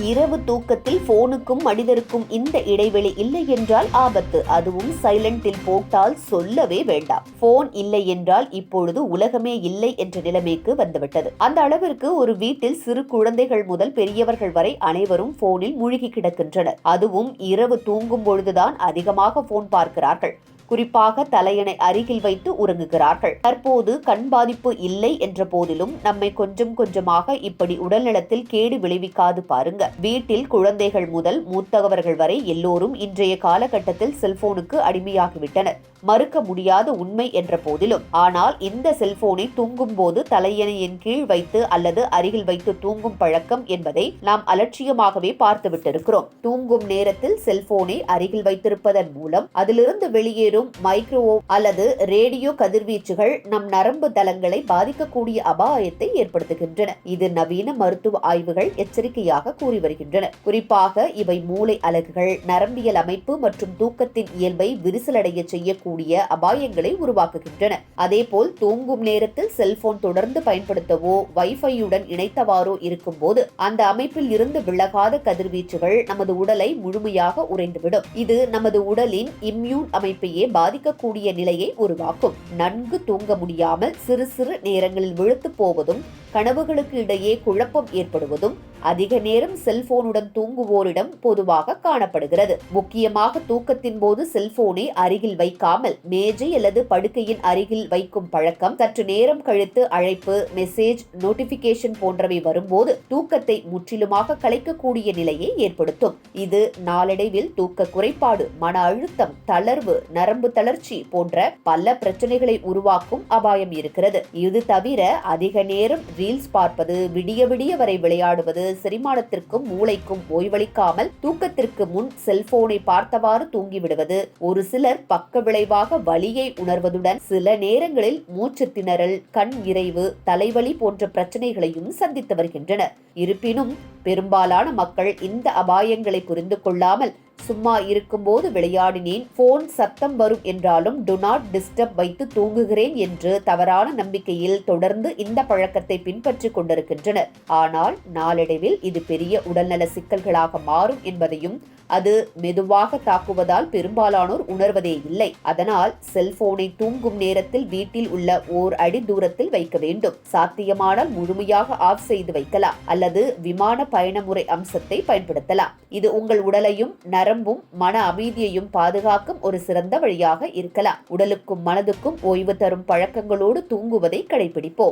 இரவு தூக்கத்தில் போனுக்கும் மனிதருக்கும் இந்த இடைவெளி இல்லை என்றால் ஆபத்து. அதுவும் சைலண்டில் போட்டால் சொல்லவே வேண்டாம். போன் இல்லை என்றால் இப்பொழுது உலகமே இல்லை என்ற நிலைமைக்கு வந்துவிட்டது. அந்த அளவிற்கு ஒரு வீட்டில் சிறு குழந்தைகள் முதல் பெரியவர்கள் வரை அனைவரும் போனில் மூழ்கி கிடக்கின்றனர். அதுவும் இரவு தூங்கும் பொழுதுதான் அதிகமாக போன் பார்க்கிறார்கள். குறிப்பாக தலையணை அருகில் வைத்து உறங்குகிறார்கள். தற்போது கண் பாதிப்பு இல்லை என்ற போதிலும் நம்மை கொஞ்சம் கொஞ்சமாக இப்படி உடல்நலத்தில் கேடு விளைவிக்காது பாருங்க. வீட்டில் குழந்தைகள் முதல் மூத்தவர்கள் வரை எல்லோரும் இன்றைய காலகட்டத்தில் செல்போனுக்கு அடிமையாகிவிட்டனர். மறுக்க முடியாத உண்மை என்ற போதிலும் ஆனால் இந்த செல்போனை தூங்கும் போது தலையணையின் கீழ் வைத்து அல்லது அருகில் வைத்து தூங்கும் பழக்கம் என்பதை நாம் அலட்சியமாகவே பார்த்துவிட்டிருக்கிறோம். தூங்கும் நேரத்தில் செல்போனை அருகில் வைத்திருப்பதன் மூலம் அதிலிருந்து வெளியேறும் மைக்ரோவேவ் அல்லது ரேடியோ கதிர்வீச்சுகள் நம் நரம்பு தளங்களை பாதிக்கக்கூடிய அபாயத்தை ஏற்படுத்துகின்றன. இது நவீன மருத்துவ ஆய்வுகள் எச்சரிக்கையாக கூறி வருகின்றன. குறிப்பாக இவை மூளை அலகுகள், நரம்பியல் அமைப்பு மற்றும் தூக்கத்தின் இயல்பை விரிசலடைய செய்யக்கூடிய அபாயங்களை உருவாக்குகின்றன. அதேபோல் தூங்கும் நேரத்தில் செல்போன் தொடர்ந்து பயன்படுத்தவோ வைஃபையுடன் இணைத்தவாறோ இருக்கும் போது அந்த அமைப்பில் இருந்து விலகாத கதிர்வீச்சுகள் நமது உடலை முழுமையாக உறைந்துவிடும். இது நமது உடலின் இம்யூன் அமைப்பையே பாதிக்கக்கூடிய நிலையை உருவாக்கும். நன்கு தூங்க முடியாமல் சிறு சிறு நேரங்களில் விழுத்து போவதும், கனவுகளுக்கு இடையே குழப்பம் ஏற்படுவதும் அதிக நேரம் செல்போனுடன் தூங்குவோரிடம் பொதுவாக காணப்படுகிறது. முக்கியமாக தூக்கத்தின் போது செல்போனை அருகில் வைக்காமல் மேஜை அல்லது படுக்கையின் அருகில் வைக்கும் பழக்கம் சற்று நேரம் கழித்து அழைப்பு, மெசேஜ், நோட்டிபிகேஷன் போன்றவை வரும்போது தூக்கத்தை முற்றிலுமாக கலைக்கக்கூடிய நிலையை ஏற்படுத்தும். இது நாளடைவில் தூக்க குறைபாடு, மன அழுத்தம், தளர்வு, நரம்பு தளர்ச்சி போன்ற பல பிரச்சனைகளை உருவாக்கும் அபாயம் இருக்கிறது. இது தவிர அதிக நேரம் ரீல்ஸ் பார்ப்பது, விடிய விடிய வரை விளையாடுவது, செரிமானத்திற்கும் மூளைக்கும் ஓய்வளிக்காமல் தூக்கத்திற்கு முன் செல்போனை பார்த்தவாறு தூங்கிவிடுவது, ஒரு சிலர் பக்க விளைவாக வலியை உணர்வதுடன் சில நேரங்களில் மூச்சு திணறல், கண் இரைவு, தலைவலி போன்ற பிரச்சனைகளையும் சந்தித்து வருகின்றனர். இருப்பினும் பெரும்பாலான மக்கள் இந்த அபாயங்களை புரிந்து கொள்ளாமல் சும்மா இருக்கும்போது விளையாடினேன், போன் சத்தம் வரும் என்றாலும் டு நாட் டிஸ்டர்ப் வைத்து தூங்குகிறேன் என்று தவறான நம்பிக்கையில் தொடர்ந்து இந்த பழக்கத்தை பின்பற்றிக் கொண்டிருக்கின்றனர். ஆனால் நாளடைவில் இது பெரிய உடல்நல சிக்கல்களாக மாறும் என்பதையும் அது மெதுவாக தாக்குவதால் பெரும்பாலானோர் உணர்வதே இல்லை. அதனால் செல்போனை தூங்கும் நேரத்தில் வீட்டில் உள்ள ஓர் அடி தூரத்தில் வைக்க வேண்டும். சாத்தியமானால் முழுமையாக ஆஃப் செய்து வைக்கலாம் அல்லது விமான பயணமுறை அம்சத்தை பயன்படுத்தலாம். இது உங்கள் உடலையும் நரம்பும் மன அமைதியையும் பாதுகாக்கும் ஒரு சிறந்த வழியாக இருக்கலாம். உடலுக்கும் மனதுக்கும் ஓய்வு தரும் பழக்கங்களோடு தூங்குவதை கடைபிடிப்போம்.